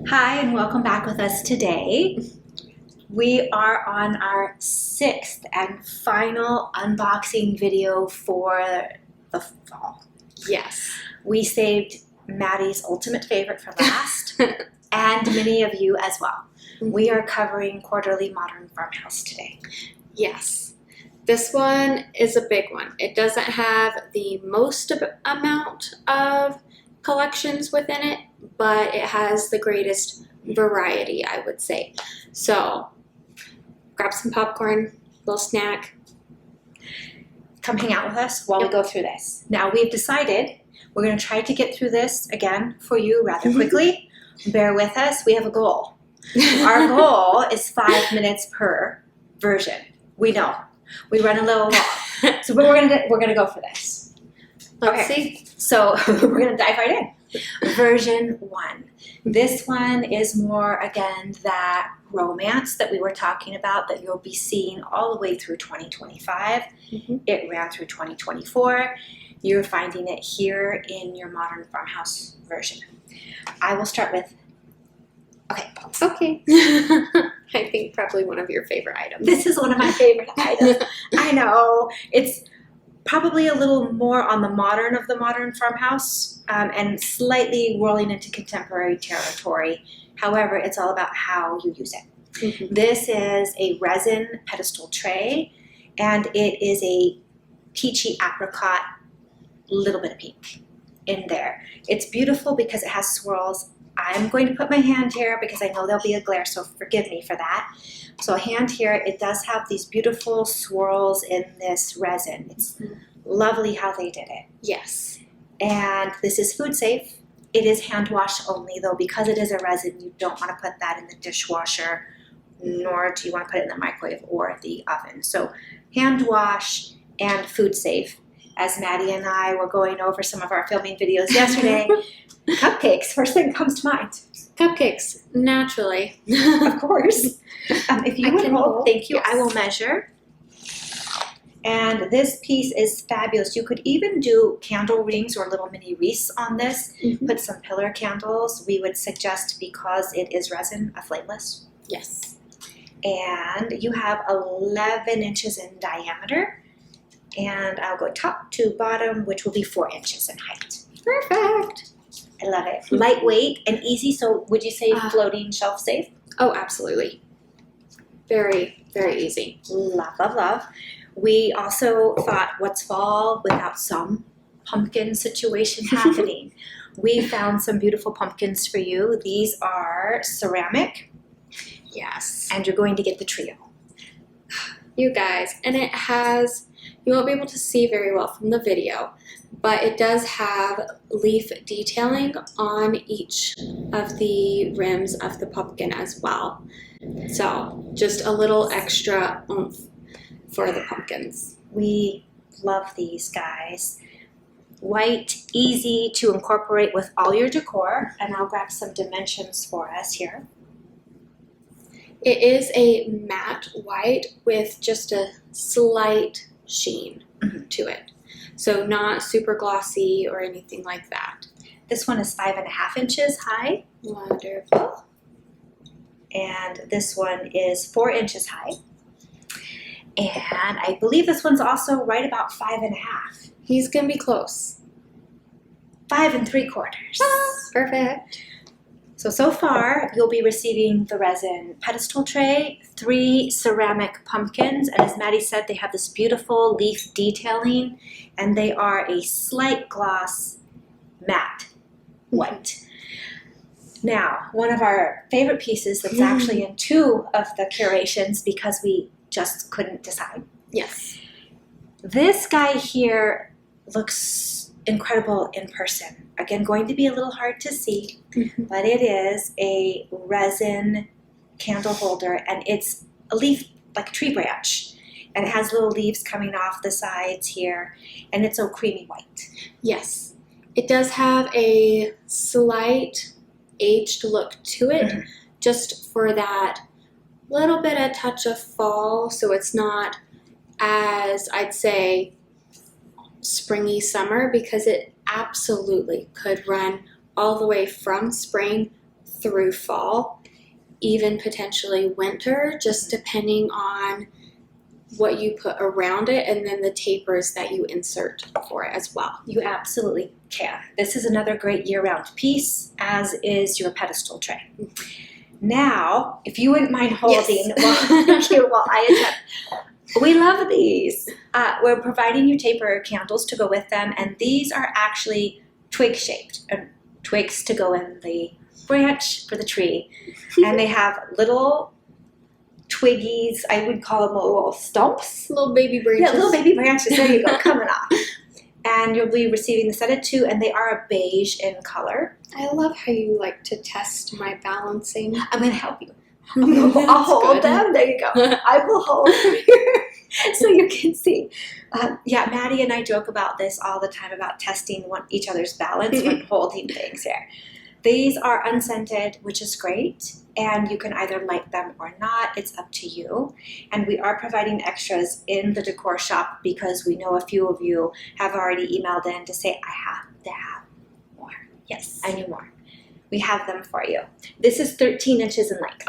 Hi, and welcome back with us today. We are on our 6th and final unboxing video for the fall. Yes. We saved Maddie's ultimate favorite for last, and many of you as well. We are covering Quarterly Modern Farmhouse today. Yes. This one is a big one. It doesn't have the most amount of collections within it, but it has the greatest variety, I would say. So grab some popcorn, little snack. Come hang out with us while we go through this. Now we've decided we're going to try to get through this again for you rather quickly. Bear with us. We have a goal. Our goal is 5 minutes per version. We know. We run a little long. So but we're gonna go for this. Let's see. So we're gonna dive right in. Version 1. This one is more, again, that romance that we were talking about that you'll be seeing all the way through 2025. It ran through 2024. You're finding it here in your Modern Farmhouse version. I will start with, Okay. I think probably one of your favorite items. This is one of my favorite items. I know. It's probably a little more on the modern of the Modern Farmhouse and slightly rolling into contemporary territory. However, it's all about how you use it. This is a resin pedestal tray, and it is a peachy apricot, little bit of pink in there. It's beautiful because it has swirls. I'm going to put my hand here because I know there'll be a glare, so forgive me for that. So a hand here, it does have these beautiful swirls in this resin. It's lovely how they did it. Yes. And this is food safe. It is hand wash only though, because it is a resin, you don't want to put that in the dishwasher, nor do you want to put it in the microwave or the oven. So hand wash and food safe. As Maddie and I were going over some of our filming videos yesterday, cupcakes, first thing comes to mind. Cupcakes, naturally. Of course. If you would hold, thank you, yes. I will measure. And this piece is fabulous. You could even do candle rings or little mini wreaths on this. Put some pillar candles. We would suggest, because it is resin, a flameless. Yes. And you have 11 inches in diameter. And I'll go top to bottom, which will be 4 inches in height. Perfect. I love it. Lightweight and easy. So would you say floating shelf safe? Oh, absolutely. Very, very easy. Love, love, love. We also thought, what's fall without some pumpkin situation happening? We found some beautiful pumpkins for you. These are ceramic. Yes. And you're going to get the trio. You guys, and it has, you won't be able to see very well from the video, but it does have leaf detailing on each of the rims of the pumpkin as well. So just a little extra oomph for the pumpkins. We love these guys. White, easy to incorporate with all your decor, and I'll grab some dimensions for us here. It is a matte white with just a slight sheen to it. So not super glossy or anything like that. This one is 5.5 inches high. Wonderful. And this one is 4 inches high. And I believe this one's also right about 5.5. He's gonna be close. 5 3/4. Perfect. So far, you'll be receiving the resin pedestal tray, 3 ceramic pumpkins, and as Maddie said, they have this beautiful leaf detailing, and they are a slight gloss matte white. Now, one of our favorite pieces that's actually in 2 of the curations because we just couldn't decide. Yes. This guy here looks incredible in person. Again, going to be a little hard to see, but it is a resin candle holder, and it's a leaf, like a tree branch, and it has little leaves coming off the sides here, and it's so creamy white. Yes. It does have a slight aged look to it, just for that little bit of touch of fall, so it's not as, I'd say, springy summer, because it absolutely could run all the way from spring through fall, even potentially winter, just depending on what you put around it and then the tapers that you insert for it as well. You absolutely can. This is another great year-round piece, as is your pedestal tray. Now, if you wouldn't mind holding while I attempt. We love these. We're providing you taper candles to go with them, and these are actually twig-shaped. Twigs to go in the branch for the tree. And they have little twiggies, I would call them little stumps. Little baby branches. Yeah, little baby branches, there you go, coming off. And you'll be receiving the set of 2, and they are a beige in color. I love how you like to test my balancing. I'm going to help you. I'll hold them. There you go. I will hold here so you can see. Yeah, Maddie and I joke about this all the time, about testing each other's balance when holding things here. These are unscented, which is great, and you can either like them or not. It's up to you. And we are providing extras in the decor shop because we know a few of you have already emailed in to say, I have to have more. Yes. I need more. We have them for you. This is 13 inches in length.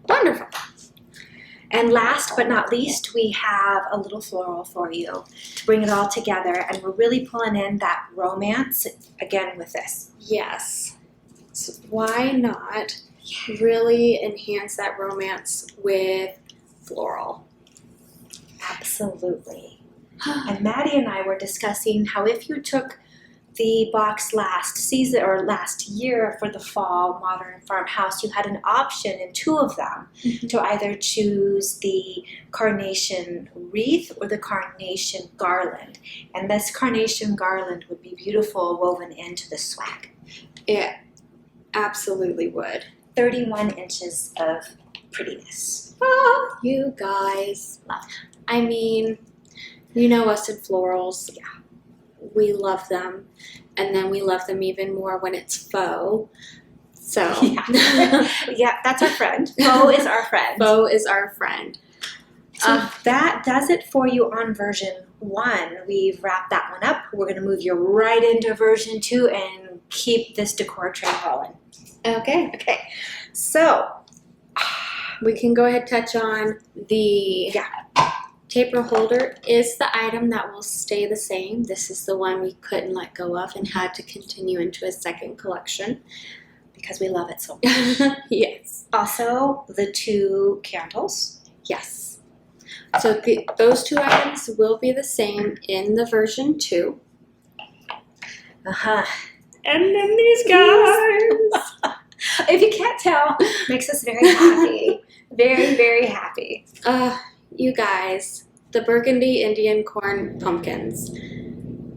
Wonderful. And last but not least, we have a little floral for you to bring it all together. And we're really pulling in that romance again with this. Yes. So why not really enhance that romance with floral? Absolutely. And Maddie and I were discussing how if you took the box last season or last year for the Fall Modern Farmhouse, you had an option in 2 of them to either choose the carnation wreath or the carnation garland. And this carnation garland would be beautiful woven into the swag. It absolutely would. 31 inches of prettiness. Oh, you guys. I mean, you know us in florals. Yeah. We love them. And then we love them even more when it's faux. So. Yeah, that's our friend. Faux is our friend. Faux is our friend. So that does it for you on version 1. We've wrapped that one up. We're going to move you right into version 2 and keep this decor train rolling. Okay. Okay, so we can go ahead and touch on the taper holder is the item that will stay the same. This is the one we couldn't let go of and had to continue into a second collection. Because we love it so much. Yes. Also, the 2 candles. Yes. So those 2 items will be the same in the version 2. And then these guys. If you can't tell, makes us very happy. Very, very happy. You guys, the burgundy Indian corn pumpkins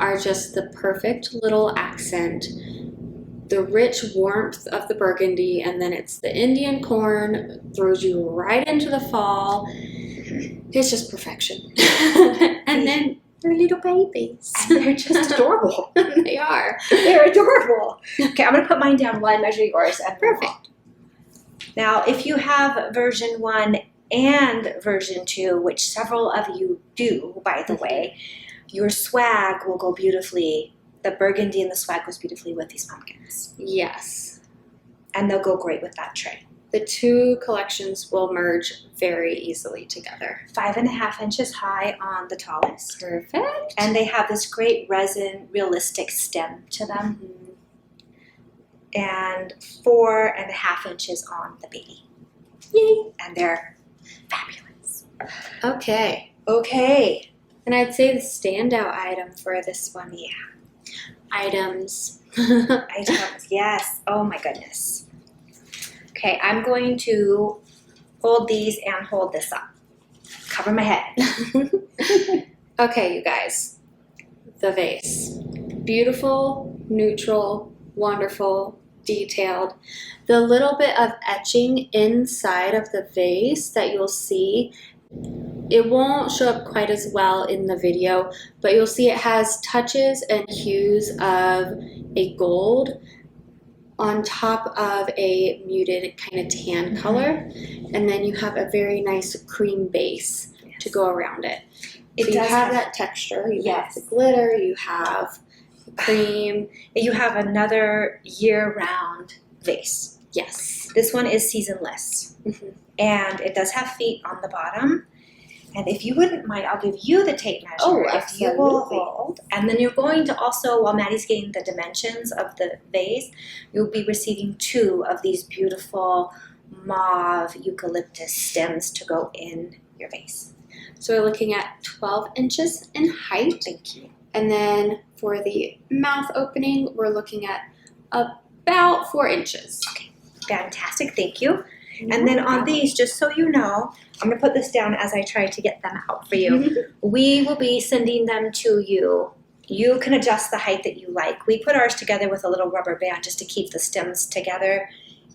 are just the perfect little accent. The rich warmth of the burgundy, and then it's the Indian corn, throws you right into the fall. It's just perfection. And then they're little babies. And they're just adorable. They are. They're adorable. Okay, I'm going to put mine down while I measure yours. And Perfect. Now, if you have version 1 and version 2, which several of you do, by the way, your swag will go beautifully. The burgundy and the swag goes beautifully with these pumpkins. Yes. And they'll go great with that tray. The 2 collections will merge very easily together. 5.5 inches high on the tallest. Perfect. And they have this great resin, realistic stem to them. And 4.5 inches on the baby. Yay. And they're fabulous. Okay. Okay. And I'd say the standout item for this one, items. Items, yes. Oh my goodness. Okay, I'm going to hold these and hold this up. Cover my head. Okay, you guys. The vase. Beautiful, neutral, wonderful, detailed. The little bit of etching inside of the vase that you'll see, it won't show up quite as well in the video, but you'll see it has touches and hues of a gold on top of a muted kind of tan color, and then you have a very nice cream base to go around it. So you have that texture, you have the glitter, you have the cream. You have another year-round vase. Yes. This one is seasonless. And it does have feet on the bottom. And if you wouldn't mind, I'll give you the tape measure. Oh, if you will hold. And then you're going to also, while Maddie's getting the dimensions of the vase, you'll be receiving 2 of these beautiful mauve eucalyptus stems to go in your vase. So we're looking at 12 inches in height. Thank you. And then for the mouth opening, we're looking at about 4 inches. Okay, fantastic. Thank you. And then on these, just so you know, I'm going to put this down as I try to get them out for you. We will be sending them to you. You can adjust the height that you like. We put ours together with a little rubber band just to keep the stems together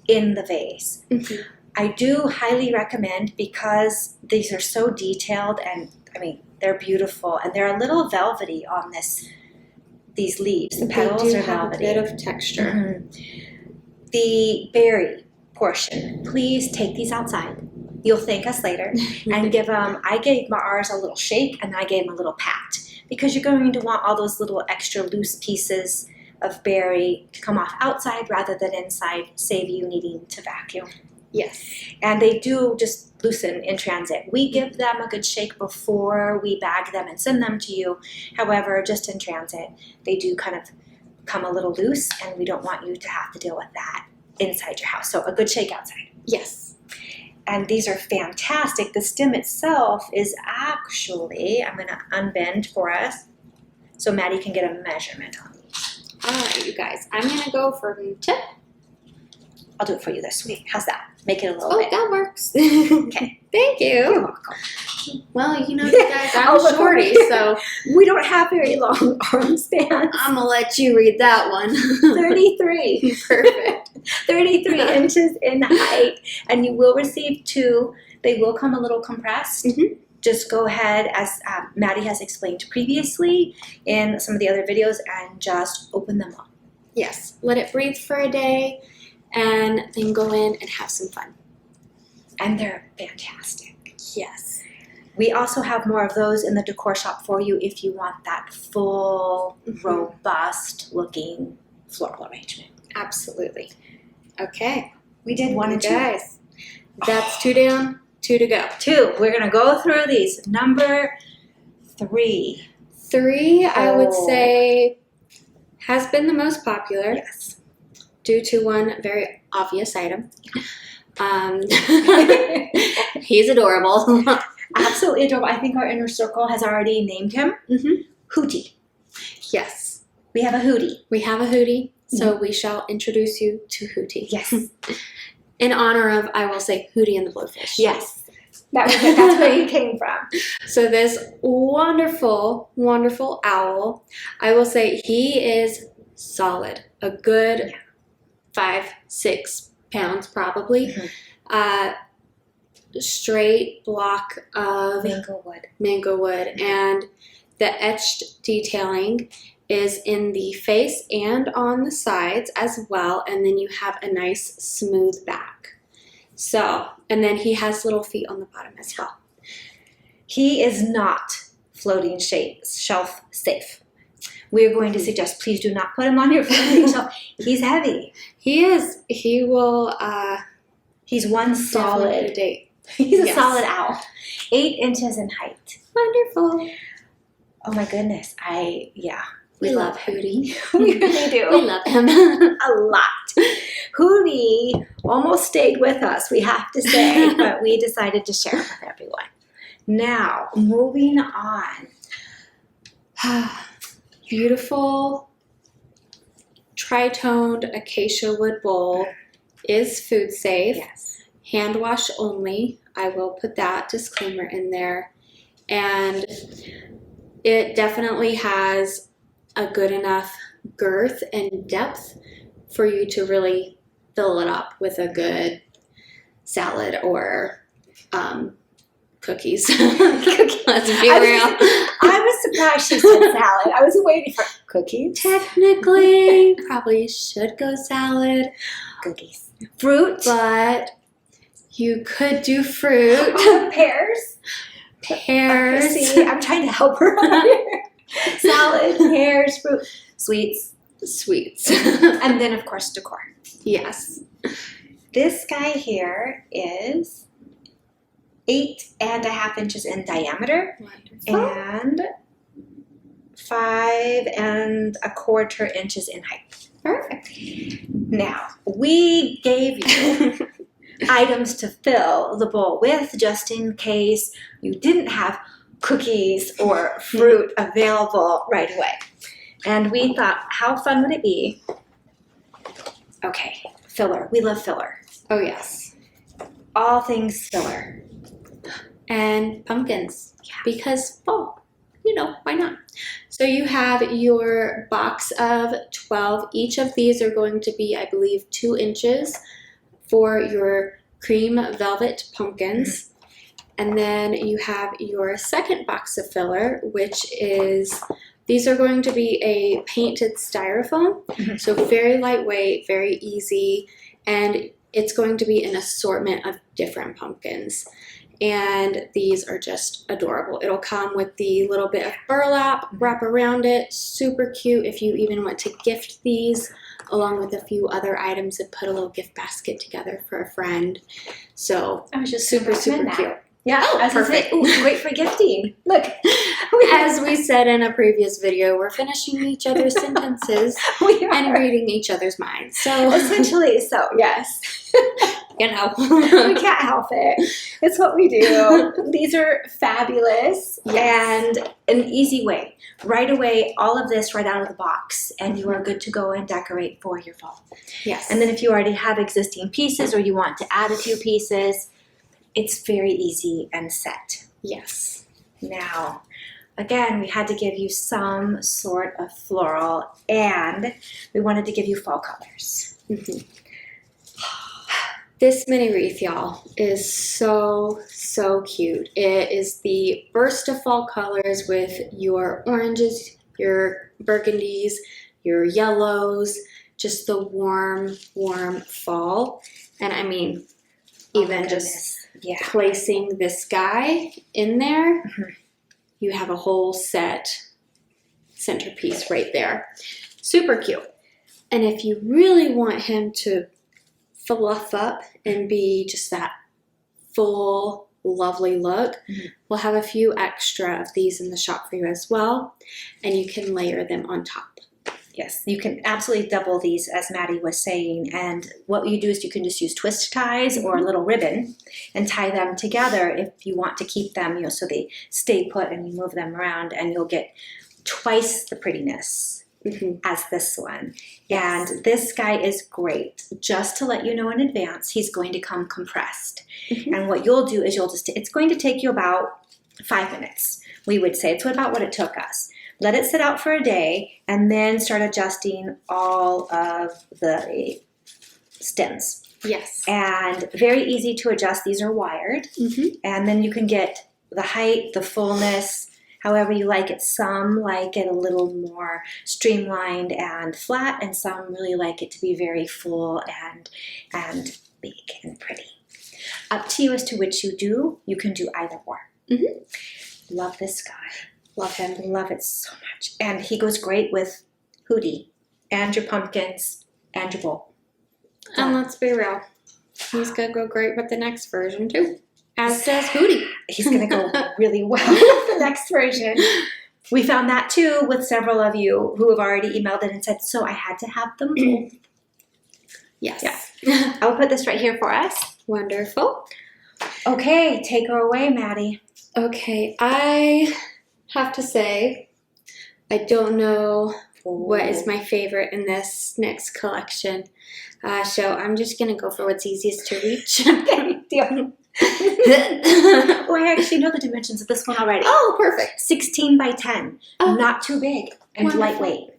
in the vase. I do highly recommend, because these are so detailed and, I mean, they're beautiful, and they're a little velvety on these leaves. The petals are velvety. They do have a bit of texture. The berry portion, please take these outside. You'll thank us later. And give them, I gave ours a little shake, and I gave them a little pat, because you're going to want all those little extra loose pieces of berry to come off outside rather than inside, save you needing to vacuum. Yes. And they do just loosen in transit. We give them a good shake before we bag them and send them to you. However, just in transit, they do kind of come a little loose, and we don't want you to have to deal with that inside your house. So a good shake outside. Yes. And these are fantastic. The stem itself is actually, I'm going to unbend for us so Maddie can get a measurement on these. All right, you guys. I'm going to go for tip. I'll do it for you this week. How's that? Make it a little Oh, bit. that works. Okay. Thank You're you. welcome. Well, you know, you guys, I'm look shorty, over here. so We don't have very long arm spans. I'm going to let you read that one. 33. Perfect. 33 inches in height. And you will receive 2. They will come a little compressed. Just go ahead, as Maddie has explained previously in some of the other videos, and just open them up. Yes. Let it breathe for a day, and then go in and have some fun. And they're fantastic. Yes. We also have more of those in the decor shop for you if you want that full, robust looking floral arrangement. Absolutely. Okay. We did 1 and 2. Guys, that's 2 down, 2 to go. 2. We're going to go through these. Number 3. 3, I would say, has been the most popular. Yes. Due to one very obvious item. He's adorable. Absolutely adorable. I think our inner circle has already named him. Hootie. Yes. We have a Hootie. We have a Hootie, so we shall introduce you to Hootie. Yes. In honor of, I will say, Hootie and the Blowfish. Yes. That's where he came from. So this wonderful, wonderful owl, I will say he is solid. A good 5-6 pounds probably. Straight block of mango wood, and the etched detailing is in the face and on the sides as well, and then you have a nice smooth back. So, and then he has little feet on the bottom as well. He is not floating shelf safe. We're going to suggest, please do not put him on your floating shelf. He's heavy. He is. He will. He's one solid. Date. He's a solid owl. 8 inches in height. Wonderful. Oh my goodness. We love Hootie. We really do. We love him. A lot. Hootie almost stayed with us, we have to say, but we decided to share it with everyone. Now, moving on. Beautiful tri-toned acacia wood bowl is food safe. Yes. Hand wash only. I will put that disclaimer in there. And it definitely has a good enough girth and depth for you to really fill it up with a good salad or cookies. Let's be real. I was surprised she said salad. I was waiting for cookies. Technically, probably should go salad. Cookies. Fruit. But you could do fruit. Pears. Pears. See, I'm trying to help her out here. Salad, pears, fruit, sweets. Sweets. And then, of course, decor. Yes. This guy here is 8.5 inches in diameter and 5.25 inches in height. Perfect. Now, we gave you items to fill the bowl with just in case you didn't have cookies or fruit available right away. And we thought, how fun would it be? Okay, filler. We love filler. Oh, yes. All things filler. And pumpkins. Yeah. Because fall. Why not? So you have your box of 12. Each of these are going to be, I believe, 2 inches for your cream velvet pumpkins. And then you have your second box of filler, which is, these are going to be a painted styrofoam. So very lightweight, very easy, and it's going to be an assortment of different pumpkins. And these are just adorable. It'll come with the little bit of burlap wrap around it. Super cute if you even want to gift these along with a few other items and put a little gift basket together for a friend. So I was just super cute. Yeah, Oh, perfect. Great for gifting. Look. As we said in a previous video, we're finishing each other's sentences and reading each other's minds. So essentially, so yes. We can't help it. It's what we do. These are fabulous and an easy way. Right away, all of this right out of the box, and you are good to go and decorate for your fall. Yes. And then if you already have existing pieces or you want to add a few pieces, it's very easy and set. Yes. Now, again, we had to give you some sort of floral, and we wanted to give you fall colors. This mini wreath, y'all, is so cute. It is the burst of fall colors with your oranges, your burgundies, your yellows, just the warm fall. And I mean, even just placing this guy in there, you have a whole set centerpiece right there. Super cute. And if you really want him to fluff up and be just that full, lovely look, we'll have a few extra of these in the shop for you as well, and you can layer them on top. Yes, you can absolutely double these, as Maddie was saying, and what you do is you can just use twist ties or a little ribbon and tie them together if you want to keep them, so they stay put and you move them around, and you'll get twice the prettiness as this one. Yes. And this guy is great. Just to let you know in advance, he's going to come compressed. And what you'll do is it's going to take you about 5 minutes, we would say. It's about what it took us. Let it sit out for a day and then start adjusting all of the stems. Yes. And very easy to adjust. These are wired. And then you can get the height, the fullness, however you like it. Some like it a little more streamlined and flat, and some really like it to be very full and big and pretty. Up to you as to which you do. You can do either or. Love this guy. Love him. Love it so much. And he goes great with Hootie and your pumpkins and your bowl. And let's be real, he's going to go great with the next version too. As does Hootie. He's going to go really well with the next version. We found that too with several of you who have already emailed in and said, so I had to have them both. Yes. I'll put this right here for us. Wonderful. Okay, take her away, Maddie. Okay, I have to say, I don't know what is my favorite in this next collection. So I'm just going to go for what's easiest to reach. Okay, deal. Oh, I actually know the dimensions of this one already. Oh, perfect. 16 by 10. Oh, not too big and wonderful. lightweight.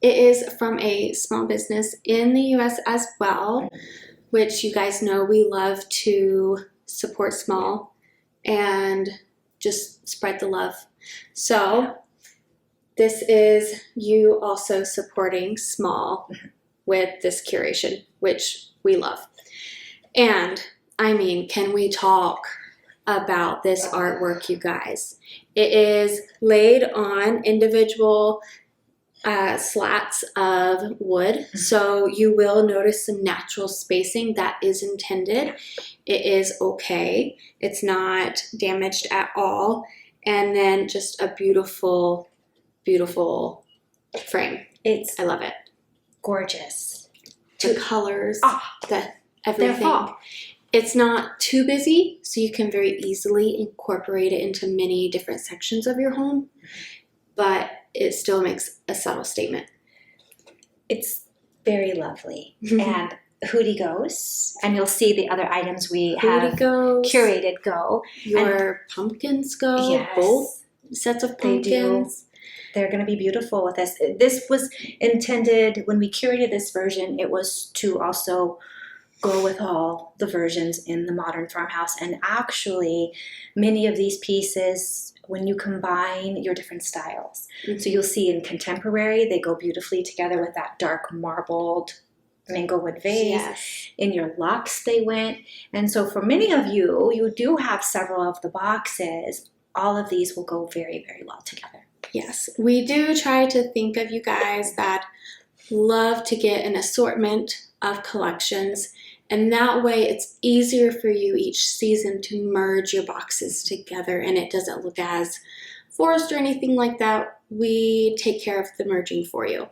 It is from a small business in the U.S. as well, which you guys know we love to support small and just spread the love. So this is you also supporting small with this curation, which we love. And I mean, can we talk about this artwork, you guys? It is laid on individual slats of wood. So you will notice some natural spacing that is intended. It is okay. It's not damaged at all. And then just a beautiful, beautiful frame. I love it. Gorgeous. The colors, the They're everything. fall. It's not too busy, so you can very easily incorporate it into many different sections of your home, but it still makes a subtle statement. It's very lovely. And Hootie goes, and you'll see the other items we have curated go. Your pumpkins go. Yes, both sets of pumpkins. They're going to be beautiful with this. This was intended, when we curated this version, it was to also go with all the versions in the modern farmhouse. And actually, many of these pieces, when you combine your different styles, so you'll see in contemporary, they go beautifully together with that dark marbled manglewood vase. Yes. In your luxe, they went. And so for many of you, you do have several of the boxes. All of these will go very, very well together. Yes, we do try to think of you guys that love to get an assortment of collections, and that way it's easier for you each season to merge your boxes together and it doesn't look as forced or anything like that. We take care of the merging for you.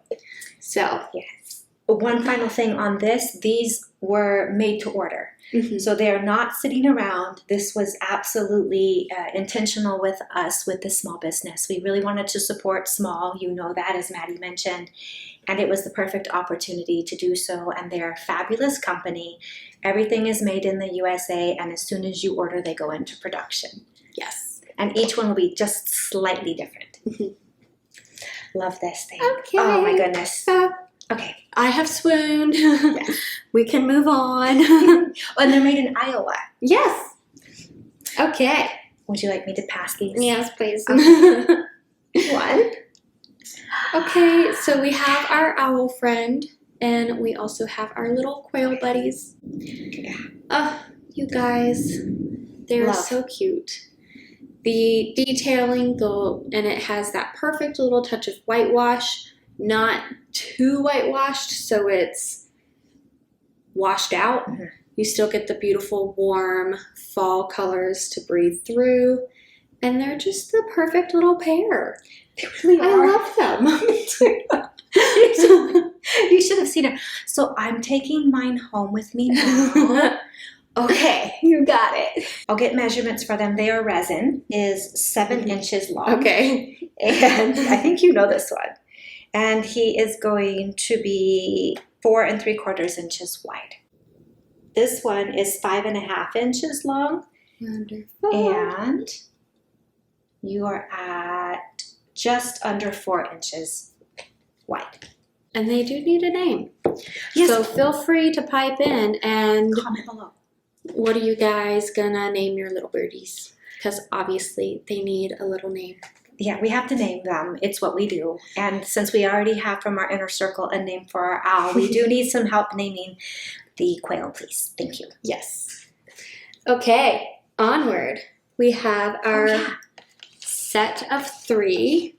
So yes. One final thing on this, these were made to order. So they're not sitting around. This was absolutely intentional with us with the small business. We really wanted to support small, you know that, as Maddie mentioned, and it was the perfect opportunity to do so. And they're a fabulous company. Everything is made in the USA, and as soon as you order, they go into production. Yes. And each one will be just slightly different. Love this thing. Okay. Oh my goodness. Okay. I have swooned. Yes. We can move on. And they're made in Iowa. Yes. Okay. Would you like me to pass these? Yes, please. One. Okay, so we have our owl friend, and we also have our little quail buddies. Yeah. Oh, you guys, they're Love. so cute. The detailing, though, and it has that perfect little touch of whitewash, not too whitewashed, so it's washed out. You still get the beautiful warm fall colors to breathe through, and they're just the perfect little pair. They really are. I love them. You should have seen her. So I'm taking mine home with me now. Okay. You got it. I'll get measurements for them. They are resin, is 7 inches long. Okay. And I think you know this one. And he is going to be 4 3/4 inches wide. This one is 5.5 inches long. Wonderful. And you are at just under 4 inches wide. And they do need a name. Yes. So feel free to pipe in and Comment below. what are you guys gonna name your little birdies? Because obviously they need a little name. Yeah, we have to name them. It's what we do. And since we already have from our inner circle a name for our owl, we do need some help naming the quail, please. Thank you. Yes. Okay, onward. We have our set of 3.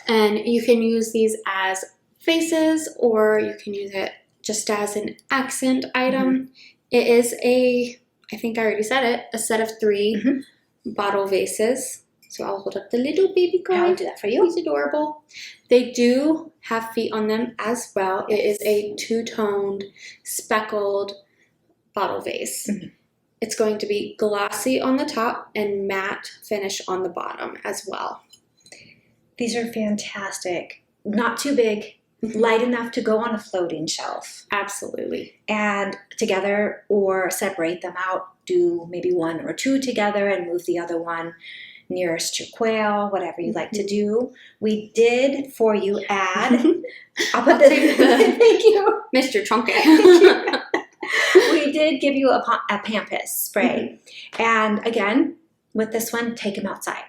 And you can use these as faces, or you can use it just as an accent item. It is I think I already said it, a set of 3 bottle vases. So I'll hold up the little baby guy. I'll do that for you. He's adorable. They do have feet on them as well. It is a 2-toned, speckled bottle vase. It's going to be glossy on the top and matte finish on the bottom as well. These are fantastic. Not too big, light enough to go on a floating shelf. Absolutely. And together or separate them out. Do maybe 1 or 2 together and move the other one nearest your quail, whatever you like to do. We did for you add. I'll put this. Thank you. Mr. Trunky. We did give you a pampas spray. And again, with this one, take him outside.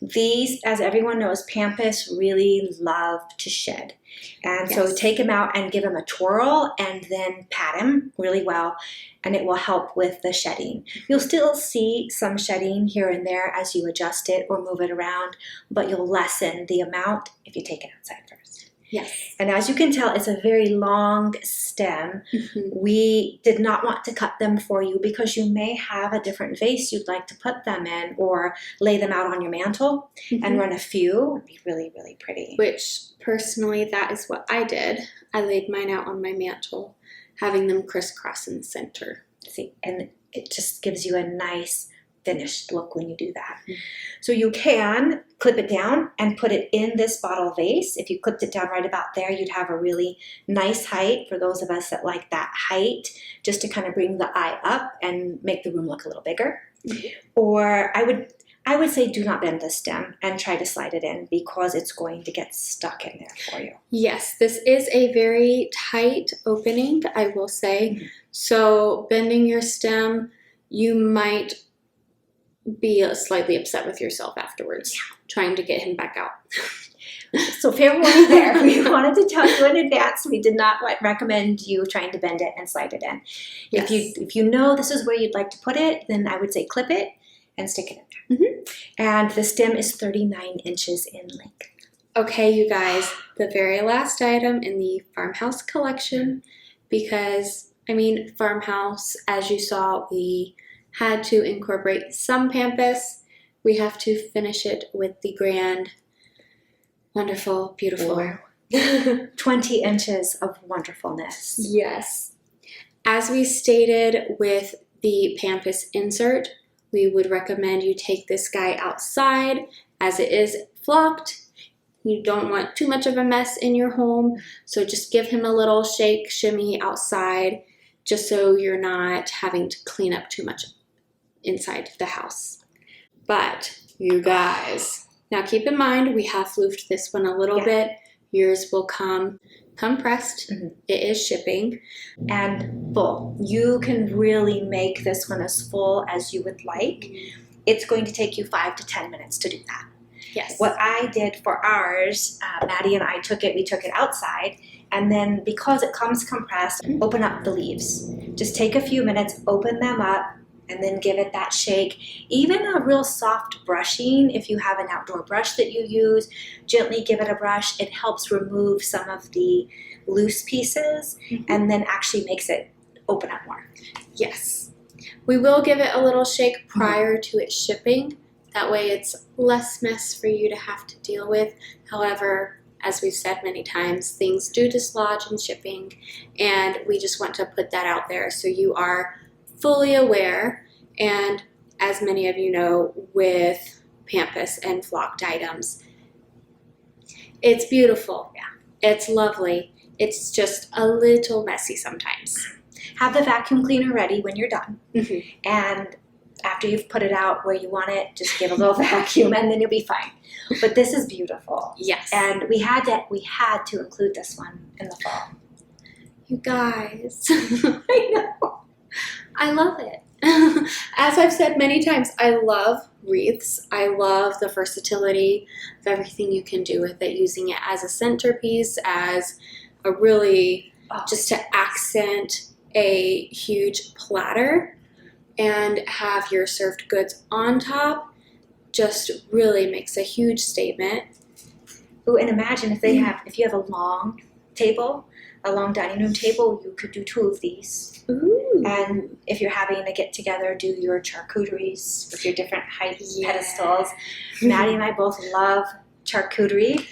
These, as everyone knows, pampas really love to shed. And so Yes. take them out and give them a twirl and then pat them really well, and it will help with the shedding. You'll still see some shedding here and there as you adjust it or move it around, but you'll lessen the amount if you take it outside first. Yes. And as you can tell, it's a very long stem. We did not want to cut them for you because you may have a different vase you'd like to put them in or lay them out on your mantle and run a few. It'd be really, really pretty. Which, personally, that is what I did. I laid mine out on my mantle, having them crisscross in the center. See, and it just gives you a nice finished look when you do that. So you can clip it down and put it in this bottle vase. If you clipped it down right about there, you'd have a really nice height for those of us that like that height, just to kind of bring the eye up and make the room look a little bigger. Or I would say do not bend the stem and try to slide it in because it's going to get stuck in there for you. Yes, this is a very tight opening, I will say. So bending your stem, you might be slightly upset with yourself afterwards, trying to get him back out. So fair warning there. We wanted to tell you in advance. We did not recommend you trying to bend it and slide it in. Yes. If you know this is where you'd like to put it, then I would say clip it and stick it in there. And the stem is 39 inches in length. Okay, you guys, the very last item in the Farmhouse collection, because, I mean, Farmhouse, as you saw, we had to incorporate some pampas. We have to finish it with the grand, wonderful, beautiful. 20 inches of wonderfulness. Yes. As we stated with the pampas insert, we would recommend you take this guy outside as it is flocked. You don't want too much of a mess in your home, so just give him a little shake, shimmy outside, just so you're not having to clean up too much inside the house. But you guys, now keep in mind we have floofed this one a little bit. Yours will come compressed. It is shipping. And full. You can really make this one as full as you would like. It's going to take you 5 to 10 minutes to do that. Yes. What I did for ours, Maddie and I we took it outside, and then because it comes compressed, open up the leaves. Just take a few minutes, open them up, and then give it that shake. Even a real soft brushing, if you have an outdoor brush that you use, gently give it a brush. It helps remove some of the loose pieces and then actually makes it open up more. Yes. We will give it a little shake prior to it shipping. That way it's less mess for you to have to deal with. However, as we've said many times, things do dislodge in shipping, and we just want to put that out there so you are fully aware. And as many of you know, with pampas and flocked items, it's beautiful. It's lovely. It's just a little messy sometimes. Have the vacuum cleaner ready when you're done. And after you've put it out where you want it, just give a little vacuum and then you'll be fine. But this is beautiful. Yes. And we had to include this one in the fall. You guys. I know. I love it. As I've said many times, I love wreaths. I love the versatility of everything you can do with it, using it as a centerpiece, as a really, just to accent a huge platter and have your served goods on top. Just really makes a huge statement. Ooh, and imagine if you have a long table, a long dining room table, you could do 2 of these. Ooh. And if you're having a get together, do your charcuteries with your different height pedestals. Maddie and I both love charcuterie,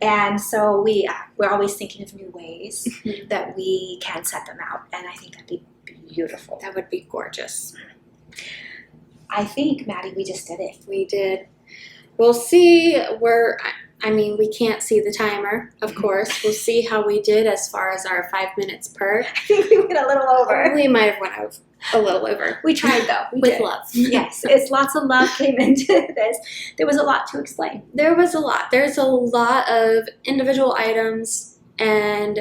and so we're always thinking of new ways that we can set them out, and I think that'd be beautiful. That would be gorgeous. I think, Maddie, we just did it. We did. We'll see we can't see the timer, of course. We'll see how we did as far as our 5 minutes per. I think we went a little over. We might have went a little over. We tried, though. We With did. love. Yes, it's lots of love came into this. There was a lot to explain. There was a lot. There's a lot of individual items, and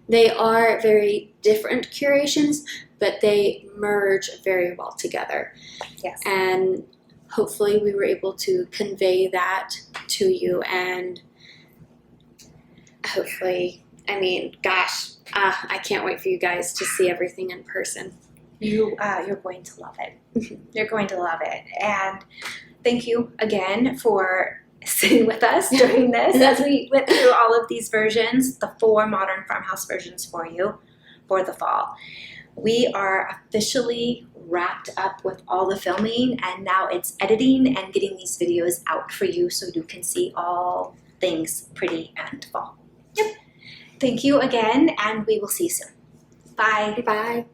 they are very different curations, but they merge very well together. Yes. And hopefully we were able to convey that to you, and hopefully, I mean, gosh, I can't wait for you guys to see everything in person. You're going to love it. You're going to love it. And thank you again for sitting with us during this as we went through all of these versions, the 4 modern farmhouse versions for you for the fall. We are officially wrapped up with all the filming, and now it's editing and getting these videos out for you so you can see all things pretty and fall. Yep. Thank you again, and we will see you soon. Bye. Bye.